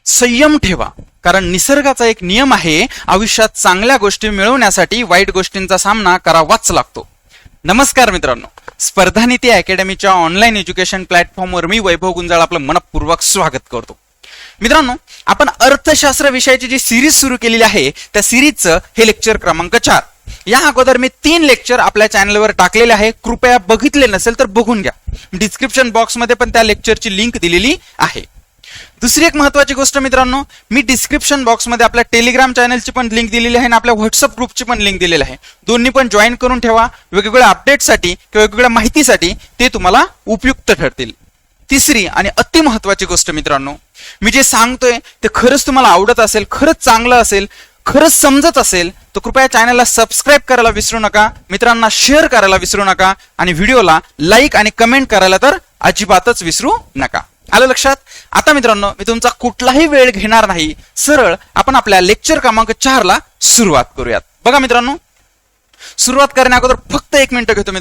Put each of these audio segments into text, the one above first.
संयम ठेवा, कारण निसर्गाचा एक नियम आहे, आयुष्यात चांगल्या गोष्टी मिळवण्यासाठी वाईट गोष्टींचा सामना करावाच लागतो. नमस्कार मित्रांनो, स्पर्धानीती अकॅडमीच्या ऑनलाईन एज्युकेशन प्लॅटफॉर्मवर मी वैभव गुंजाळ आपलं मनपूर्वक स्वागत करतो. मित्रांनो, आपण अर्थशास्त्र विषयाची जी सिरीज सुरू केलेली आहे त्या सिरीजचं हे लेक्चर क्रमांक 4. या अगोदर मी 3 लेक्चर आपल्या चॅनलवर टाकलेले आहे. कृपया बघितले नसेल तर बघून घ्या. डिस्क्रिप्शन बॉक्समध्ये पण त्या लेक्चरची लिंक दिलेली आहे. दुसरी एक महत्वाची गोष्ट मित्रांनो, मी डिस्क्रिप्शन बॉक्समध्ये आपल्या टेलिग्राम चॅनलची पण लिंक दिलेली आहे आणि आपल्या व्हॉट्सअप ग्रुपची पण लिंक दिलेली आहे. दोन्ही पण जॉईन करून ठेवा. वेगवेगळ्या अपडेटसाठी किंवा वेगवेगळ्या माहितीसाठी ते तुम्हाला उपयुक्त ठरतील. तिसरी आणि अति महत्वाची गोष्ट मित्रांनो, मी जे सांगतोय ते खरंच तुम्हाला आवडत असेल, खरंच चांगलं असेल, खरंच समजत असेल तर कृपया चॅनलला सबस्क्राईब करायला विसरू नका, मित्रांना शेअर करायला विसरू नका आणि व्हिडिओला लाईक आणि कमेंट करायला तर अजिबातच विसरू नका. आलं लक्षात? आता मित्रांनो, मी तुमचा कुठलाही वेळ घेणार नाही, सरळ आपण आपल्या लेक्चर क्रमांक 4 ला सुरुवात करूयात. बघा मित्रांनो, सुरुवात करण्या अगोदर फक्त 1 मिनिट घेतो.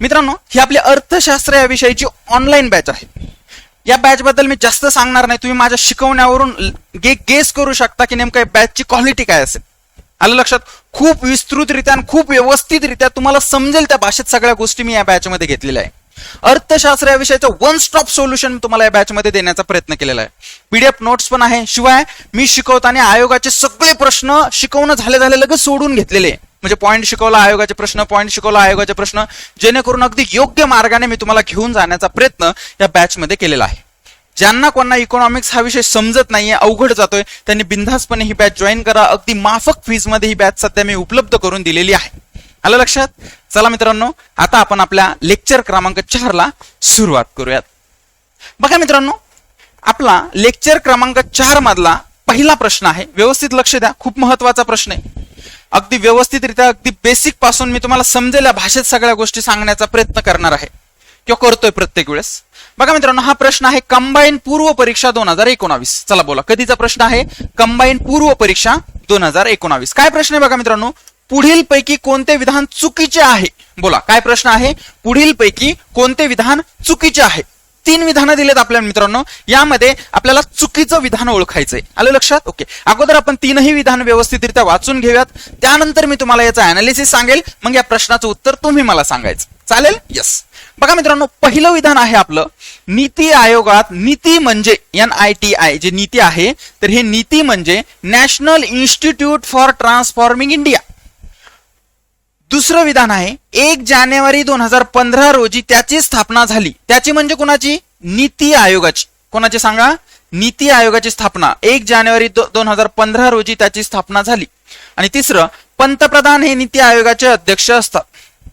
मित्रांनो ही आपली अर्थशास्त्र या विषयाची ऑनलाईन बॅच आहे. या बॅच बद्दल मी जास्त सांगणार नाही, तुम्ही माझ्या शिकवण्यावरून गेस करू शकता की नेमकं बॅचची क्वालिटी काय असेल. आलं लक्षात? खूप विस्तृतरित्या आणि खूप व्यवस्थितरित्या तुम्हाला समजेल त्या भाषेत सगळ्या गोष्टी मी या बॅच मध्ये घेतलेल्या आहे. अर्थशास्त्र या विषयाचं 1 स्टॉप सोल्युशन तुम्हाला या बॅच मध्ये देण्याचा प्रयत्न केलेला आहे. पीडीएफ नोट्स पण आहे. शिवाय मी शिकवताना आयोगाचे सगळे प्रश्न शिकवणं झाले लगेच सोडून घेतलेले, म्हणजे पॉईंट शिकवला आयोगाचे प्रश्न, पॉईंट शिकवला आयोगाचे प्रश्न, जेणेकरून अगदी योग्य मार्गाने मी तुम्हाला घेऊन जाण्याचा प्रयत्न या बॅच मध्ये केलेला आहे. ज्यांना कोणा इकॉनॉमिक्स हा विषय समजत नाहीये, अवघड जातोय, त्यांनी बिनधास्तपणे ही बॅच जॉईन करा. अगदी माफक फीज मध्ये ही बॅच सध्या मी उपलब्ध करून दिलेली आहे. आलं लक्षात? चला मित्रांनो, आता आपण आपल्या लेक्चर क्रमांक 4 ला सुरुवात करूयात. बघा मित्रांनो, आपला लेक्चर क्रमांक 4 मधला पहिला प्रश्न आहे. व्यवस्थित लक्ष द्या, खूप महत्वाचा प्रश्न आहे. अगदी व्यवस्थितरित्या अगदी बेसिक पासून मी तुम्हाला समजेल या भाषेत सगळ्या गोष्टी सांगण्याचा प्रयत्न करणार आहे किंवा करतोय प्रत्येक वेळेस. बघा मित्रांनो, हा प्रश्न आहे कंबाईन पूर्व परीक्षा 2019. चला बोला, कधीचा प्रश्न आहे? कंबाईन पूर्व परीक्षा 2019. काय प्रश्न आहे बघा मित्रांनो, पुढील पैकी कोणते विधान चुकीचे आहे? बोला, काय प्रश्न आहे? पुढील पैकी कोणते विधान चुकीचे आहे? 3 विधानं दिलेत आपल्याला मित्रांनो. यामध्ये आपल्याला चुकीचं विधान ओळखायचंय. आलं लक्षात? ओके, अगोदर आपण 3ही विधान व्यवस्थितरित्या वाचून घेऊयात. त्यानंतर मी तुम्हाला याचं अनालिसिस सांगेल, मग या प्रश्नाचं उत्तर तुम्ही मला सांगायचं. चालेल? यस. बघा मित्रांनो, पहिलं विधान आहे आपलं, नीती आयोगात नीती म्हणजे NITI जे नीती आहे, तर हे नीती म्हणजे national institute for transforming India. दुसरं विधान आहे 1 जानेवारी 2015 रोजी त्याची स्थापना झाली. त्याची म्हणजे कोणाची? नीती आयोगाची. कोणाची सांगा? नीती आयोगाची स्थापना 1 जानेवारी 2015 रोजी त्याची स्थापना झाली. आणि तिसरं, पंतप्रधान हे नीती आयोगाचे अध्यक्ष असतात.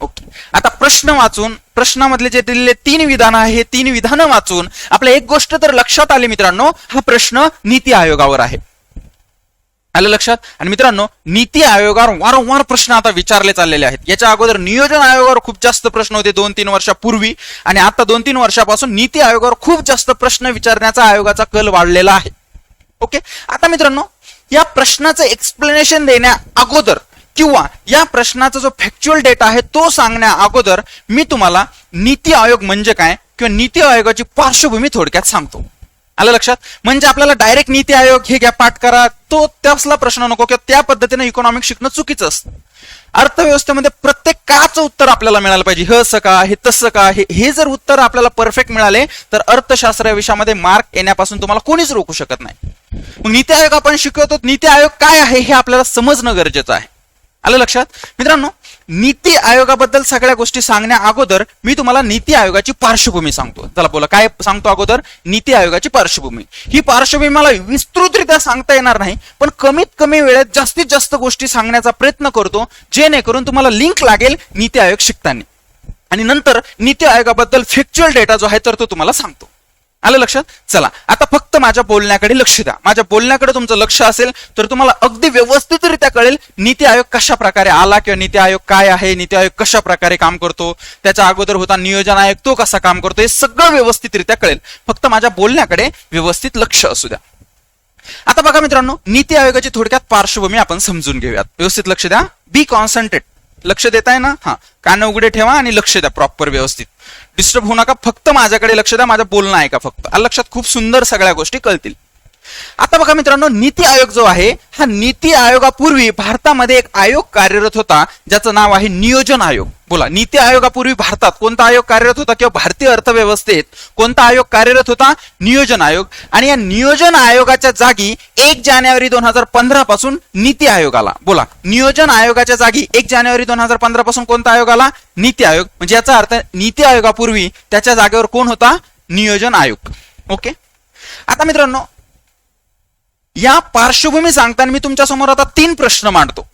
ओके, आता प्रश्न वाचून, प्रश्नामधले जे दिलेले 3 विधान आहे हे 3 विधानं वाचून आपल्या एक गोष्ट तर लक्षात आली मित्रांनो, हा प्रश्न नीती आयोगावर आहे. आलं लक्षात? आणि मित्रांनो, नीती आयोगावर वारंवार प्रश्न आता विचारले चाललेले आहेत. याच्या अगोदर नियोजन आयोगावर खूप जास्त प्रश्न होते 2-3 वर्षापूर्वी, आणि आता 2-3 वर्षापासून नीती आयोगावर खूप जास्त प्रश्न विचारण्याचा आयोगाचा कल वाढलेला आहे. ओके, आता मित्रांनो, या प्रश्नाचं एक्सप्लेनेशन देण्या अगोदर किंवा या प्रश्नाचा जो फॅक्च्युअल डेटा आहे तो सांगण्या अगोदर मी तुम्हाला नीती आयोग म्हणजे काय किंवा नीती आयोगाची पार्श्वभूमी थोडक्यात सांगतो. आलं लक्षात? म्हणजे आपल्याला डायरेक्ट नीती आयोग हे घ्या पाठ करा, तो त्यासला प्रश्न नको किंवा त्या पद्धतीने इकॉनॉमिक्स शिकणं चुकीचं असतं. अर्थव्यवस्थेमध्ये प्रत्येक काचं उत्तर आपल्याला मिळालं पाहिजे. हे असं का, हे तसं का, हे जर उत्तर आपल्याला परफेक्ट मिळाले तर अर्थशास्त्र या विषयामध्ये मार्क येण्यापासून तुम्हाला कोणीच रोखू शकत नाही. मग नीती आयोग आपण शिकवतो, नीती आयोग काय आहे हे आपल्याला समजणं गरजेचं आहे. आलं लक्षात? मित्रांनो, नीती आयोगाबद्दल सगळ्या गोष्टी सांगण्या अगोदर मी तुम्हाला नीती आयोगाची पार्श्वभूमी सांगतो. चला बोला, काय सांगतो अगोदर? नीती आयोगाची पार्श्वभूमी. ही पार्श्वभूमी मला विस्तृतरित्या सांगता येणार नाही, पण कमीत कमी वेळेत जास्तीत जास्त गोष्टी सांगण्याचा प्रयत्न करतो, जेणेकरून तुम्हाला लिंक लागेल नीती आयोग शिकताना. आणि नंतर नीती आयोगाबद्दल फॅक्च्युअल डेटा जो आहे तर तो तुम्हाला सांगतो. आलं लक्षात? चला, आता फक्त माझ्या बोलण्याकडे लक्ष द्या. माझ्या बोलण्याकडे तुमचं लक्ष असेल तर तुम्हाला अगदी व्यवस्थितरित्या कळेल नीती आयोग कशा प्रकारे आला किंवा नीती आयोग काय आहे, नीती आयोग कशा प्रकारे काम करतो, त्याच्या अगोदर होता नियोजन आयोग तो कसा काम करतो, हे सगळं व्यवस्थितरित्या कळेल. फक्त माझ्या बोलण्याकडे व्यवस्थित लक्ष असू द्या. आता बघा मित्रांनो, नीती आयोगाची थोडक्यात पार्श्वभूमी आपण समजून घेऊयात. व्यवस्थित लक्ष द्या. बी कॉन्सन्ट्रेट. लक्ष देताय ना? हा, कान उघडे ठेवा आणि लक्ष द्या प्रॉपर व्यवस्थित. डिस्टर्ब होऊ नका, फक्त माझ्याकडे लक्ष द्या, माझं बोलणं ऐका फक्त. लक्षात? खूप सुंदर सगळ्या गोष्टी कळतील. आता बघा मित्रांनो, नीती आयोग जो आहे, हा नीती आयोगापूर्वी भारतामध्ये एक आयोग कार्यरत होता ज्याचं नाव आहे नियोजन आयोग. बोला, नीती आयोगापूर्वी भारतात कोणता आयोग कार्यरत होता किंवा भारतीय अर्थव्यवस्थेत कोणता आयोग कार्यरत होता? नियोजन आयोग. आणि या नियोजन आयोगाच्या जागी 1 जानेवारी 2015 पासून नीती आयोग आला. बोला, नियोजन आयोगाच्या जागी 1 जानेवारी 2015 पासून कोणता आयोग आला? नीती आयोग. म्हणजे याचा अर्थ नीती आयोगापूर्वी त्याच्या जागेवर कोण होता? नियोजन आयोग. ओके. आता मित्रांनो, या पार्श्वभूमी सांगताना मी तुमच्या समोर आता 3 प्रश्न मांडतो.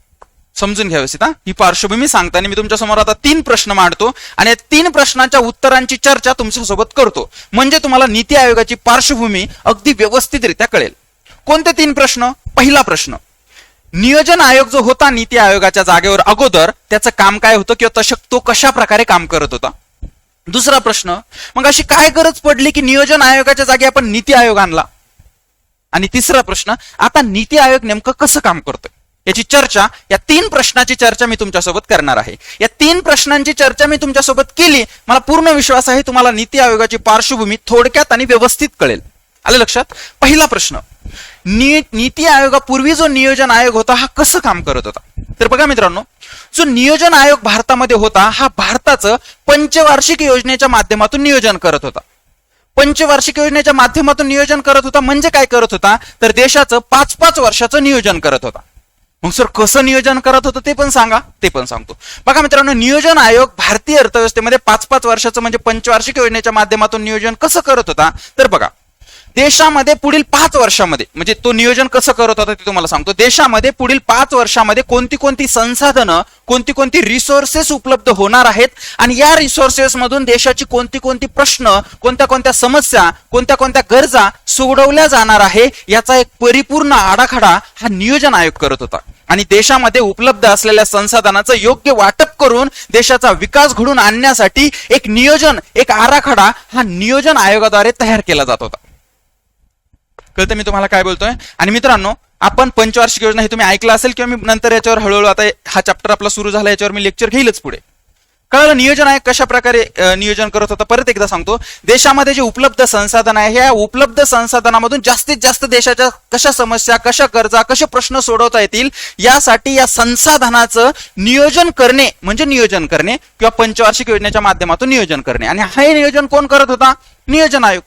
समजून घ्या व्यवस्थित. ही पार्श्वभूमी सांगताना मी तुमच्या समोर आता 3 प्रश्न मांडतो आणि या 3 प्रश्नांच्या उत्तरांची चर्चा तुमच्यासोबत करतो, म्हणजे तुम्हाला नीती आयोगाची पार्श्वभूमी अगदी व्यवस्थितरित्या कळेल. कोणते 3 प्रश्न? पहिला प्रश्न, नियोजन आयोग जो होता नीती आयोगाच्या जागेवर अगोदर, त्याचं काम काय होतं किंवा तो कशा प्रकारे काम करत होता? दुसरा प्रश्न, मग अशी काय गरज पडली की नियोजन आयोगाच्या जागी आपण नीती आयोग आणला? आणि तिसरा प्रश्न, आता नीती आयोग नेमकं कसं काम करतोय? याची चर्चा, या 3 प्रश्नाची चर्चा मी तुमच्यासोबत करणार आहे. या 3 प्रश्नांची चर्चा मी तुमच्यासोबत केली, मला पूर्ण विश्वास आहे तुम्हाला नीती आयोगाची पार्श्वभूमी थोडक्यात आणि व्यवस्थित कळेल. आलं लक्षात? पहिला प्रश्न, नीती आयोगापूर्वी जो नियोजन आयोग होता हा कसं काम करत होता? तर बघा मित्रांनो, जो नियोजन आयोग भारतामध्ये होता हा भारताचं पंचवार्षिक योजनेच्या माध्यमातून नियोजन करत होता. पंचवार्षिक योजनेच्या माध्यमातून नियोजन करत होता म्हणजे काय करत होता? तर देशाचं 5-5 वर्षाचं नियोजन करत होता. मग सर कसं नियोजन करत होतं ते पण सांगा. ते पण सांगतो. बघा मित्रांनो, नियोजन आयोग भारतीय अर्थव्यवस्थेमध्ये 5-5 वर्षाचं म्हणजे पंचवार्षिक योजनेच्या माध्यमातून नियोजन कसं करत होता? तर बघा, देशामध्ये पुढील 5 वर्षामध्ये, म्हणजे तो नियोजन कसं करत होता ते तुम्हाला सांगतो. देशामध्ये पुढील 5 वर्षामध्ये कोणती कोणती संसाधनं, कोणती कोणती रिसोर्सेस उपलब्ध होणार आहेत आणि या रिसोर्सेस मधून देशाची कोणती कोणती प्रश्न, कोणत्या कोणत्या समस्या, कोणत्या कोणत्या गरजा सोडवल्या जाणार आहे, याचा एक परिपूर्ण आराखडा हा नियोजन आयोग करत होता. आणि देशामध्ये उपलब्ध असलेल्या संसाधनाचं योग्य वाटप करून देशाचा विकास घडवून आणण्यासाठी एक नियोजन, एक आराखडा हा नियोजन आयोगाद्वारे तयार केला जात होता. कळतं मी तुम्हाला काय बोलतोय? आणि मित्रांनो, आपण पंचवार्षिक योजना हे तुम्ही ऐकलं असेल किंवा मी नंतर याच्यावर हळूहळू, आता हा चॅप्टर आपला सुरू झाला याच्यावर मी लेक्चर घेईलच पुढे. कळलं नियोजन आयोग कशा प्रकारे नियोजन करत होता? परत एकदा सांगतो, देशामध्ये जे उपलब्ध संसाधन आहे, ह्या उपलब्ध संसाधनामधून जास्तीत जास्त देशाच्या कशा समस्या, कशा गरजा, कसे प्रश्न सोडवता येतील यासाठी या संसाधनाचं नियोजन करणे म्हणजे नियोजन करणे किंवा पंचवार्षिक योजनेच्या माध्यमातून नियोजन करणे. आणि हे नियोजन कोण करत होता? नियोजन आयोग.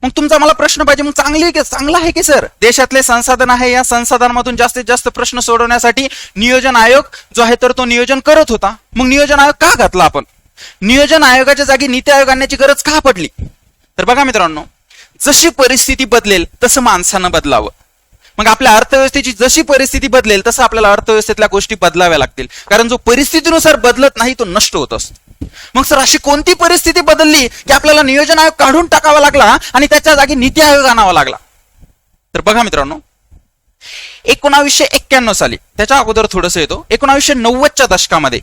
मग तुमचा मला प्रश्न पाहिजे, मग चांगला आहे की सर, देशातले संसाधन आहे, या संसाधनामधून जास्तीत जास्त प्रश्न सोडवण्यासाठी नियोजन आयोग जो आहे तर तो नियोजन करत होता. मग नियोजन आयोग का घातला आपण? नियोजन आयोगाच्या जागी नीती आयोग आणण्याची गरज का पडली? तर बघा मित्रांनो, जशी परिस्थिती बदलेल तसं माणसानं बदलावं. मग आपल्या अर्थव्यवस्थेची जशी परिस्थिती बदलेल तसं आपल्याला अर्थव्यवस्थेतल्या गोष्टी बदलाव्या लागतील, कारण जो परिस्थितीनुसार बदलत नाही तो नष्ट होत असतो. मग सर अशी कोणती परिस्थिती बदलली की आपल्याला नियोजन आयोग काढून टाकावा लागला आणि त्याच्या जागी नीती आयोग आणावा लागला? तर बघा मित्रांनो, 1991 साली, त्याच्या अगोदर थोडंसं येतो, 1990च्या दशकामध्ये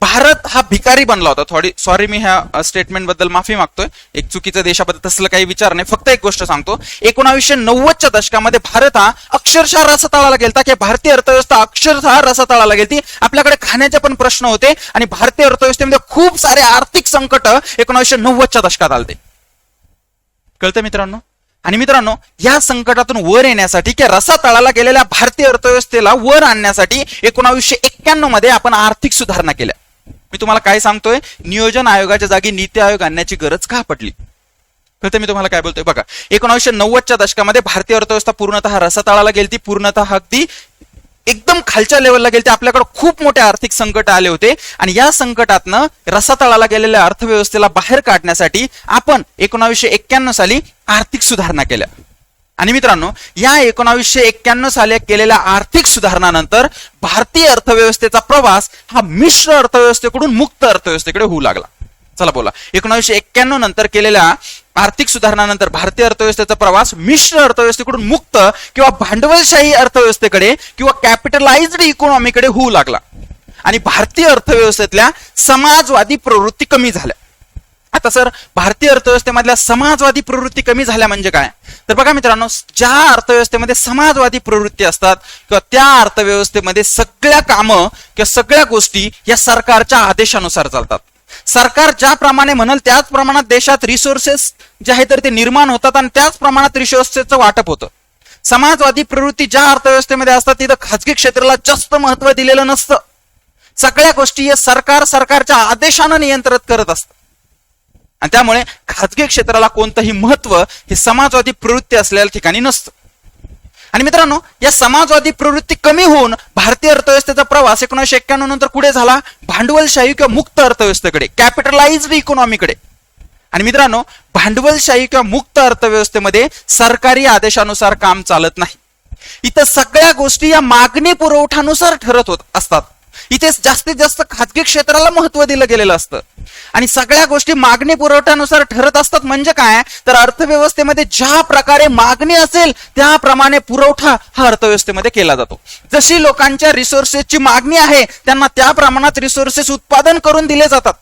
भारत हा भिकारी बनला होता. सॉरी, मी ह्या स्टेटमेंट बद्दल माफी मागतोय, एक चुकीच्या देशाबद्दल तसलं काही विचार नाही, फक्त एक गोष्ट सांगतो. 1990च्या दशकामध्ये भारत हा अक्षरशः रसातळाला गेलता, की भारतीय अर्थव्यवस्था अक्षरशः रसातळाला गेलती. आपल्याकडे खाण्याचे पण प्रश्न होते आणि भारतीय अर्थव्यवस्थेमध्ये खूप सारे आर्थिक संकट 1990च्या दशकात आलते. कळतं मित्रांनो? आणि मित्रांनो, या संकटातून वर येण्यासाठी किंवा रसातळाला गेलेल्या भारतीय अर्थव्यवस्थेला वर आणण्यासाठी 1991 मध्ये आपण आर्थिक सुधारणा केल्या. मी तुम्हाला काय सांगतोय, नियोजन आयोगाच्या जागी नीती आयोग आणण्याची गरज का पडली? कळतं मी तुम्हाला काय बोलतोय? बघा, 1990च्या दशकामध्ये भारतीय अर्थव्यवस्था पूर्णतः रसातळाला गेलती, पूर्णतः अगदी एकदम खालच्या लेवलला गेलते. आपल्याकडे खूप मोठे आर्थिक संकट आले होते आणि या संकटातनं रसातळाला गेलेल्या अर्थव्यवस्थेला बाहेर काढण्यासाठी आपण 1991 साली आर्थिक सुधारणा केल्या. आणि मित्रांनो, या 1991 साली केलेल्या आर्थिक सुधारणानंतर भारतीय अर्थव्यवस्थेचा प्रवास हा मिश्र अर्थव्यवस्थेकडून मुक्त अर्थव्यवस्थेकडे होऊ लागला. चला बोला, 1991 नंतर केलेल्या आर्थिक सुधारणानंतर भारतीय अर्थव्यवस्थेचा प्रवास मिश्र अर्थव्यवस्थेकडून मुक्त किंवा भांडवलशाही अर्थव्यवस्थेकडे किंवा कॅपिटलाइज्ड इकॉनॉमीकडे होऊ लागला आणि भारतीय अर्थव्यवस्थेतल्या समाजवादी प्रवृत्ती कमी झाल्या. आता सर, भारतीय अर्थव्यवस्थेमधल्या समाजवादी प्रवृत्ती कमी झाल्या म्हणजे काय? तर बघा मित्रांनो, ज्या अर्थव्यवस्थेमध्ये समाजवादी प्रवृत्ती असतात किंवा त्या अर्थव्यवस्थेमध्ये सगळ्या कामं किंवा सगळ्या गोष्टी या सरकारच्या आदेशानुसार चालतात. सरकार ज्याप्रमाणे म्हणेल त्याच प्रमाणात देशात रिसोर्सेस जे आहे तर ते निर्माण होतात आणि त्याच प्रमाणात रिसोर्सेसचं वाटप होतं. समाजवादी प्रवृत्ती ज्या अर्थव्यवस्थेमध्ये असतात तिथं खाजगी क्षेत्राला जास्त महत्व दिलेलं नसतं. सगळ्या गोष्टी हे सरकारच्या आदेशानं नियंत्रित करत असतं आणि त्यामुळे खाजगी क्षेत्राला कोणतंही महत्व हे समाजवादी प्रवृत्ती असलेल्या ठिकाणी नसतं. आणि मित्रांनो, या समाजवादी प्रवृत्ती कमी होऊन भारतीय अर्थव्यवस्थेचा प्रवास 1991 नंतर पुढे झाला भांडवलशाही किंवा मुक्त अर्थव्यवस्थेकडे, कॅपिटलाइज्ड इकॉनॉमीकडे. आणि मित्रांनो, भांडवलशाही किंवा मुक्त अर्थव्यवस्थेमध्ये सरकारी आदेशानुसार काम चालत नाही. इथं सगळ्या गोष्टी या मागणी पुरवठ्यानुसार ठरत होत असतात. इथे जास्तीत जास्त खाजगी क्षेत्राला महत्व दिलं गेलेलं असतं आणि सगळ्या गोष्टी मागणी पुरवठ्यानुसार ठरत असतात. म्हणजे काय तर अर्थव्यवस्थेमध्ये ज्या प्रकारे मागणी असेल त्याप्रमाणे पुरवठा हा अर्थव्यवस्थेमध्ये केला जातो. जशी लोकांच्या रिसोर्सेसची मागणी आहे त्यांना त्या प्रमाणात रिसोर्सेस उत्पादन करून दिले जातात.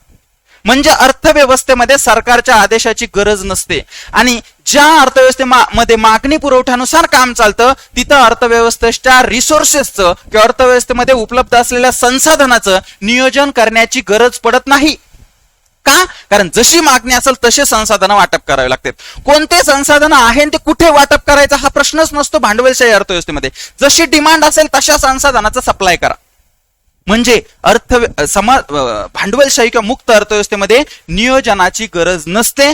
म्हणजे अर्थव्यवस्थेमध्ये सरकारच्या आदेशाची गरज नसते आणि ज्या अर्थव्यवस्थेमध्ये मागणी पुरवठ्यानुसार काम चालतं तिथं अर्थव्यवस्थेच्या रिसोर्सेसचं किंवा अर्थव्यवस्थेमध्ये उपलब्ध असलेल्या संसाधनाचं नियोजन करण्याची गरज पडत नाही. का? कारण जशी मागणी असेल तसे संसाधनं वाटप करावे लागतात. कोणते संसाधनं आहे ते कुठे वाटप करायचं हा प्रश्नच नसतो भांडवलशाही अर्थव्यवस्थेमध्ये. जशी डिमांड असेल तशा संसाधनाचा सप्लाय करा. म्हणजे भांडवलशाही किंवा मुक्त अर्थव्यवस्थेमध्ये नियोजनाची गरज नसते.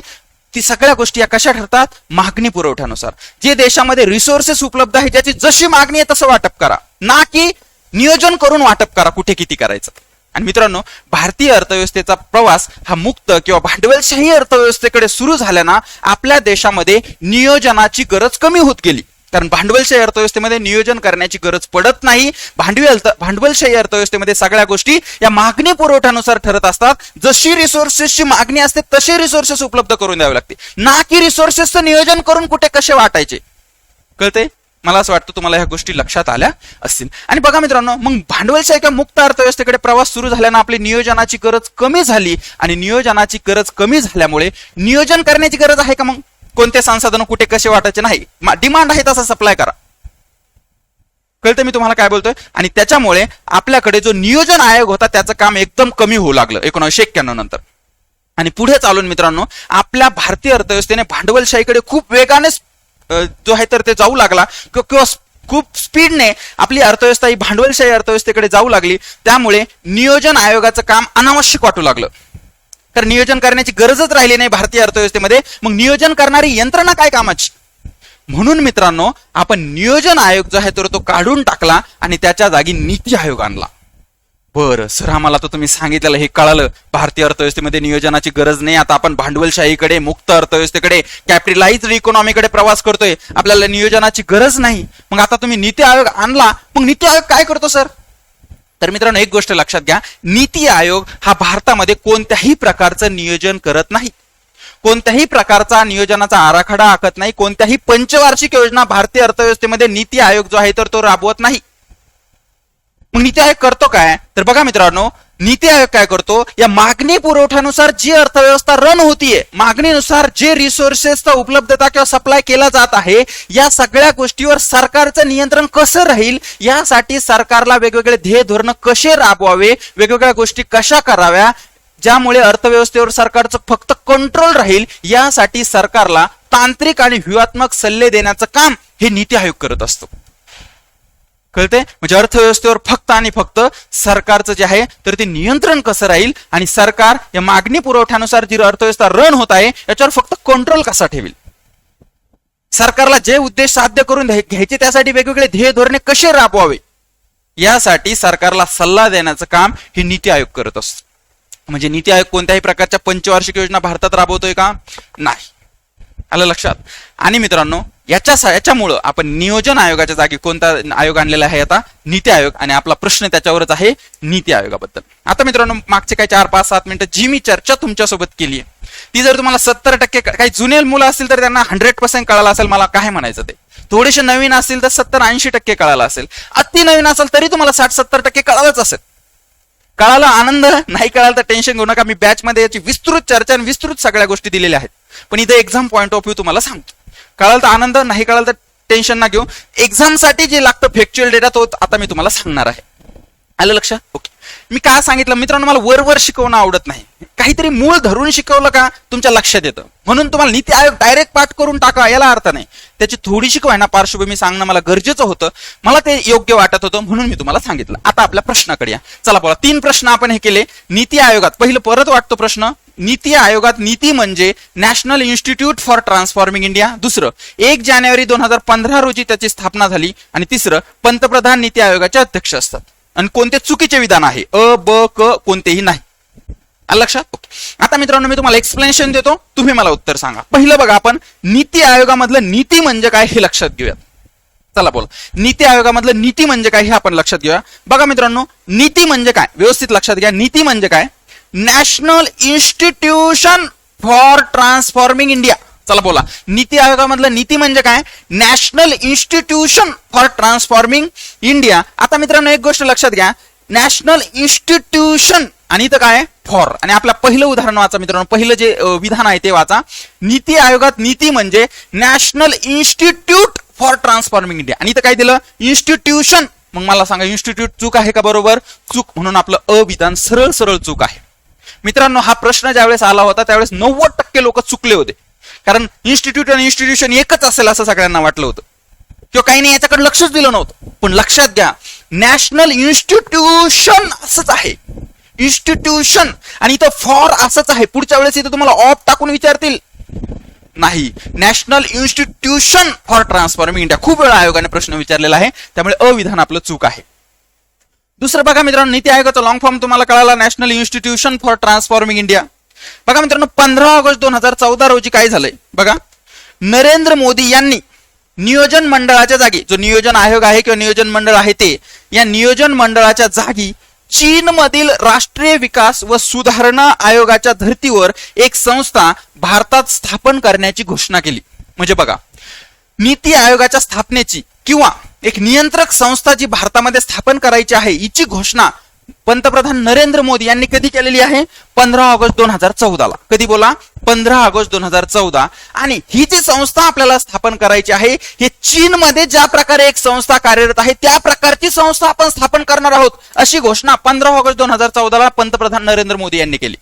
ती सगळ्या गोष्टी या कशा ठरतात? मागणी पुरवठ्यानुसार. जे देशामध्ये रिसोर्सेस उपलब्ध आहे ज्याची जशी मागणी आहे तसं वाटप करा, ना की नियोजन करून वाटप करा कुठे किती करायचं. आणि मित्रांनो, भारतीय अर्थव्यवस्थेचा प्रवास हा मुक्त किंवा भांडवलशाही अर्थव्यवस्थेकडे सुरू झाल्यानं आपल्या देशामध्ये नियोजनाची गरज कमी होत गेली. कारण भांडवलशाही अर्थव्यवस्थेमध्ये नियोजन करण्याची गरज पडत नाही. भांडवलशाही अर्थव्यवस्थेमध्ये सगळ्या गोष्टी या मागणी पुरवठ्यानुसार ठरत असतात. जशी रिसोर्सेसची मागणी असते तसे रिसोर्सेस उपलब्ध करून द्यावे लागते, ना की रिसोर्सेसचं नियोजन करून कुठे कसे वाटायचे. कळते? मला असं वाटतं तुम्हाला ह्या गोष्टी लक्षात आल्या असतील. आणि बघा मित्रांनो, मग भांडवलशाही किंवा मुक्त अर्थव्यवस्थेकडे प्रवास सुरू झाल्यानं आपली नियोजनाची गरज कमी झाली आणि नियोजनाची गरज कमी झाल्यामुळे नियोजन करण्याची गरज आहे का? मग कोणते संसाधन कुठे कसे वाटायचे नाही, डिमांड आहे तसा सप्लाय करा. कळतं मी तुम्हाला काय बोलतोय? आणि त्याच्यामुळे आपल्याकडे जो नियोजन आयोग होता त्याचं काम एकदम कमी होऊ लागलं 1991 नंतर. आणि पुढे चालून मित्रांनो, आपल्या भारतीय अर्थव्यवस्थेने भांडवलशाहीकडे खूप वेगाने जो आहे तर ते जाऊ लागला किंवा खूप स्पीडने आपली अर्थव्यवस्था ही भांडवलशाही अर्थव्यवस्थेकडे जाऊ लागली. त्यामुळे नियोजन आयोगाचं काम अनावश्यक वाटू लागलं. कारण नियोजन करण्याची गरजच राहिली नाही भारतीय अर्थव्यवस्थेमध्ये. मग नियोजन करणारी यंत्रणा काय कामाची? म्हणून मित्रांनो, आपण नियोजन आयोग जो आहे तर तो काढून टाकला आणि त्याच्या जागी नीती आयोग आणला. बरं सर, आम्हाला तर तुम्ही सांगितलेलं हे कळालं, भारतीय अर्थव्यवस्थेमध्ये नियोजनाची गरज नाही. आता आपण भांडवलशाहीकडे, मुक्त अर्थव्यवस्थेकडे, कॅपिटलाइज्ड इकॉनॉमीकडे प्रवास करतोय, आपल्याला नियोजनाची गरज नाही. मग आता तुम्ही नीती आयोग आणला, मग नीती आयोग काय करतो सर? तर मित्रांनो, एक गोष्ट लक्षात घ्या, नीती आयोग हा भारतामध्ये कोणत्याही प्रकारचं नियोजन करत नाही, कोणत्याही प्रकारचा नियोजनाचा आराखडा आखत नाही, कोणत्याही पंचवार्षिक योजना भारतीय अर्थव्यवस्थेमध्ये नीती आयोग जो आहे तर तो राबवत नाही. मग नीती आयोग करतो काय? तर बघा मित्रांनो, नीती आयोग काय करतो, या मागणी पुरवठ्यानुसार जी अर्थव्यवस्था रन होतीये, मागणीनुसार जे रिसोर्सेसचा उपलब्धता किंवा सप्लाय केला जात आहे, या सगळ्या गोष्टीवर सरकारचं नियंत्रण कसं राहील यासाठी सरकारला वेगवेगळे ध्येय धोरण कसे राबवावे, वेगवेगळ्या गोष्टी कशा कराव्या, ज्यामुळे अर्थव्यवस्थेवर सरकारचं फक्त कंट्रोल राहील, यासाठी सरकारला तांत्रिक आणि व्यूहात्मक सल्ले देण्याचं काम हे नीती आयोग करत असतो. कळते? म्हणजे अर्थव्यवस्थेवर फक्त आणि फक्त सरकारचं जे आहे तर ते नियंत्रण कसं राहील आणि सरकार या मागणी पुरवठ्यानुसार जी अर्थव्यवस्था रन होत आहे याच्यावर फक्त कंट्रोल कसा ठेवेल, सरकारला जे उद्देश साध्य करून घ्यायचे त्यासाठी वेगवेगळे ध्येय धोरणे कसे राबवावे, यासाठी सरकारला सल्ला देण्याचं काम हे नीती आयोग करत असतो. म्हणजे नीती आयोग कोणत्याही प्रकारच्या पंचवार्षिक योजना भारतात राबवतोय का? नाही. आलं लक्षात? आणि मित्रांनो, याच्यामुळं आपण नियोजन आयोगाच्या जागी कोणता आयोग आणलेला आहे? आता नीती आयोग. आणि आपला प्रश्न त्याच्यावरच आहे, नीती आयोगाबद्दल. आता मित्रांनो, मागचे काही 4-5-7 मिनिटं जी मी चर्चा तुमच्यासोबत केली आहे ती जर तुम्हाला 70% काही जुने मुलं असतील तर त्यांना 100% कळालं असेल मला काय म्हणायचं ते. थोडेसे नवीन असतील तर 70-80% कळालं असेल. अति नवीन असेल तरी तुम्हाला 60-70% कळालंच असेल. कळालं आनंद, नाही कळालं तर टेन्शन घेऊ नका. मी बॅच मध्ये याची विस्तृत चर्चा आणि विस्तृत सगळ्या गोष्टी दिलेल्या आहेत. पण इथे एक्झाम पॉईंट ऑफ व्ह्यू तुम्हाला सांगतो. कळालं तर आनंद, नाही कळालं तर टेन्शन ना घेऊ. एक्झाम साठी जे लागतं फॅक्च्युअल डेटा तो आता मी तुम्हाला सांगणार आहे. आलं लक्षात? ओके. मी काय सांगितलं मित्रांनो, मला वर शिकवणं आवडत नाही, काहीतरी मूळ धरून शिकवलं का तुमच्या लक्षात येतं. म्हणून तुम्हाला नीती आयोग डायरेक्ट पाठ करून टाका याला अर्थ नाही. त्याची थोडीशी काय ना पार्श्वभूमी सांगणं मला गरजेचं होतं, मला ते योग्य वाटत होतं म्हणून मी तुम्हाला सांगितलं. आता आपल्या प्रश्नाकडे या. चला बोला, 3 प्रश्न आपण हे केले. नीती आयोगात पहिलं परत वाटतो प्रश्न, नीती आयोगात नीती म्हणजे national institute for transforming India. दुसरं, 1 जानेवारी 2015 रोजी त्याची स्थापना झाली. आणि तिसरं, पंतप्रधान नीती आयोगाचे अध्यक्ष असतात. आणि कोणते चुकीचे विधान आहे? अ, ब, क कोणतेही नाही. आलं लक्षात? आता मित्रांनो मी तुम्हाला एक्सप्लेनेशन देतो, तुम्ही मला उत्तर सांगा. पहिलं बघा, आपण नीती आयोगामधलं नीती म्हणजे काय हे लक्षात घेऊयात. चला बोला, नीती आयोगामधलं नीती म्हणजे काय हे आपण लक्षात घेऊया. बघा मित्रांनो, नीती म्हणजे काय व्यवस्थित लक्षात घ्या. नीती म्हणजे काय? National institution for transforming India. चला बोला, नीती आयोगामधलं नीती म्हणजे काय? National institution for transforming India. आता मित्रांनो एक गोष्ट लक्षात घ्या, नॅशनल इन्स्टिट्यूशन आणि इथं काय फॉर. आणि आपलं पहिलं उदाहरण वाचा मित्रांनो, पहिलं जे विधान आहे ते वाचा. नीती आयोगात नीती म्हणजे national institute for transforming India. आणि इथं काय दिलं? इन्स्टिट्यूशन. मग मला सांगा, इन्स्टिट्यूट चूक आहे का बरोबर? चूक. म्हणून आपलं अविधान सरळ सरळ चूक आहे. मित्रांनो हा प्रश्न ज्यावेळेस आला होता त्यावेळेस 90% लोक चुकले होते, कारण इन्स्टिट्यूट आणि इन्स्टिट्यूशन एकच असेल असं सगळ्यांना वाटलं होतं, किंवा काही नाही याच्याकडे लक्षच दिलं नव्हतं. पण लक्षात घ्या, नॅशनल इन्स्टिट्यूशन असंच आहे, इन्स्टिट्यूशन. आणि इथं फॉर असंच आहे. पुढच्या वेळेस इथं तुम्हाला ऑफ टाकून विचारतील, नाही, national institution for transforming India. खूप वेळा आयोगाने प्रश्न विचारलेला आहे, त्यामुळे अविधान आपलं चूक आहे. दुसरं बघा मित्रांनो, नीती आयोगाचा लॉंग फॉर्म तुम्हाला कळाला, national institution for transforming India. बघा मित्रांनो, 15 ऑगस्ट 2014 रोजी काय झालंय बघा, नरेंद्र मोदी यांनी नियोजन मंडळाच्या जागी, जो नियोजन आयोग आहे किंवा नियोजन मंडळ आहे ते, या नियोजन मंडळाच्या जागी चीन मधील राष्ट्रीय विकास व सुधारणा आयोगाच्या धर्तीवर एक संस्था भारतात स्थापन करण्याची घोषणा केली. म्हणजे बघा, नीती आयोगाच्या स्थापनेची किंवा एक नियंत्रक संस्था जी भारतामध्ये स्थापन करायची आहे हिची घोषणा पंतप्रधान नरेंद्र मोदी यांनी कधी केलेली आहे? 15 ऑगस्ट 2014 ला. कधी बोला? 15 ऑगस्ट 2014. आणि ही जी संस्था आपल्याला स्थापन करायची आहे, हे चीनमध्ये ज्या प्रकारे एक संस्था कार्यरत आहे त्या प्रकारची संस्था आपण स्थापन करणार आहोत, अशी घोषणा 15 ऑगस्ट 2014 ला पंतप्रधान नरेंद्र मोदी यांनी केली.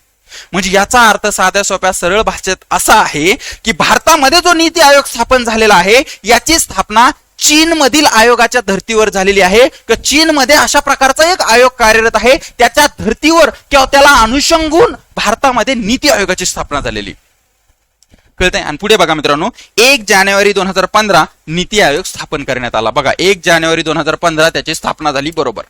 म्हणजे याचा अर्थ साध्या सोप्या सरळ भाषेत असा आहे की भारतामध्ये जो नीती आयोग स्थापन झालेला आहे याची स्थापना चीन मधील आयोगाच्या धर्तीवर झालेली आहे. किंवा चीन मध्ये अशा प्रकारचा एक आयोग कार्यरत आहे, त्याच्या धर्तीवर किंवा त्याला अनुषंगून भारतामध्ये नीती आयोगाची स्थापना झालेली. कळतंय? आणि पुढे बघा मित्रांनो, 1 जानेवारी 2015 नीती आयोग स्थापन करण्यात आला. बघा, 1 जानेवारी 2015 त्याची स्थापना झाली. बरोबर.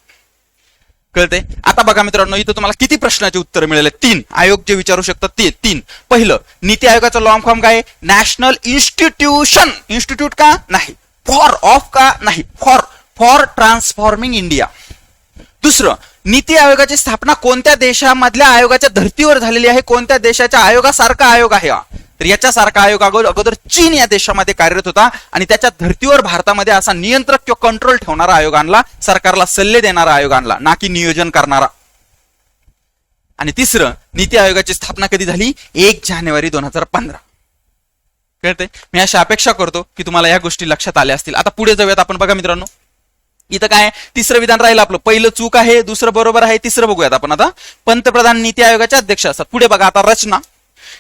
कळतंय? आता बघा मित्रांनो, इथं तुम्हाला किती प्रश्नाची उत्तर मिळाले? 3. आयोग जे विचारू शकतात ते 3. पहिलं, नीती आयोगाचं लॉंग फॉर्म काय? National institution. इन्स्टिट्यूट का? नाही. फॉर ऑफ का? नाही. For transforming India. दुसरं, नीती आयोगाची स्थापना कोणत्या देशामधल्या आयोगाच्या धर्तीवर झालेली आहे? कोणत्या देशाच्या आयोगासारखा आयोग आहे हा? तर याच्यासारखा आयोग अगोदर चीन या देशामध्ये कार्यरत होता आणि त्याच्या धर्तीवर भारतामध्ये असा नियंत्रक किंवा कंट्रोल ठेवणारा आयोग आणला, सरकारला सल्ले देणारा आयोग आणला, ना की नियोजन करणारा. आणि तिसरं, नीती आयोगाची स्थापना कधी झाली? 1 जानेवारी 2015. कळते? मी अशी अपेक्षा करतो की तुम्हाला या गोष्टी लक्षात आल्या असतील. आता पुढे जाऊयात आपण. बघा मित्रांनो, इथं काय तिसरं विधान राहिलं आपलं. पहिलं चूक आहे, दुसरं बरोबर आहे, तिसरं बघूयात आपण. आता पंतप्रधान नीती आयोगाचे अध्यक्ष असतात. पुढे बघा आता रचना.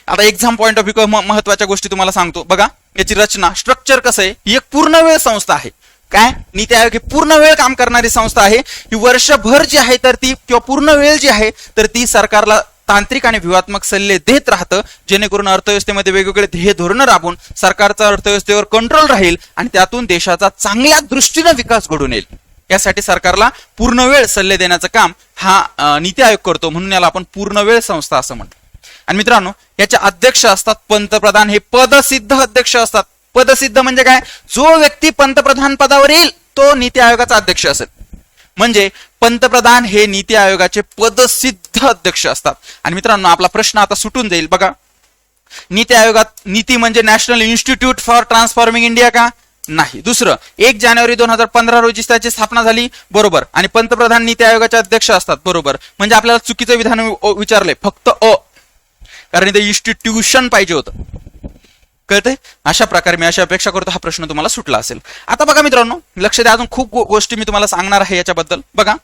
आता एक्झाम पॉईंट ऑफ व्ह्यू महत्वाच्या गोष्टी तुम्हाला सांगतो. बघा याची रचना, स्ट्रक्चर कसं आहे. ही एक पूर्ण वेळ संस्था आहे. काय? नीती आयोग ही पूर्ण वेळ काम करणारी संस्था आहे. ही वर्षभर जी आहे तर ती, किंवा पूर्ण वेळ जी आहे तर ती सरकारला तांत्रिक आणि व्यूहात्मक सल्ले देत राहतं, जेणेकरून अर्थव्यवस्थेमध्ये वेगवेगळे ध्येय धोरणं राबून सरकारचा अर्थव्यवस्थेवर कंट्रोल राहील आणि त्यातून देशाचा चांगल्या दृष्टीने विकास घडून येईल. यासाठी सरकारला पूर्ण वेळ सल्ले देण्याचं काम हा नीती आयोग करतो, म्हणून याला आपण पूर्ण वेळ संस्था असं म्हणतो. आणि मित्रांनो, याचे अध्यक्ष असतात पंतप्रधान. हे पदसिद्ध अध्यक्ष असतात. पदसिद्ध म्हणजे काय? जो व्यक्ती पंतप्रधान पदावर येईल तो नीती आयोगाचा अध्यक्ष असेल. म्हणजे पंतप्रधान हे नीती आयोगाचे पदसिद्ध अध्यक्ष असतात. आणि मित्रांनो, आपला प्रश्न आता सुटून जाईल. बघा, नीती आयोगात नीती म्हणजे national institute for transforming India का? नाही. दुसरं, 1 जानेवारी 2015 रोजी त्याची स्थापना झाली. बरोबर. आणि पंतप्रधान नीती आयोगाचे अध्यक्ष असतात. बरोबर. म्हणजे आपल्याला चुकीचं विधान विचारलंय, फक्त कारण इथे इन्स्टिट्यूशन पाहिजे होतं. कळतंय? अशा प्रकारे मी अशी अपेक्षा करतो हा प्रश्न तुम्हाला सुटला असेल. आता बघा मित्रांनो, लक्ष द्या, अजून खूप गोष्टी मी तुम्हाला सांगणार आहे याच्याबद्दल. बघा,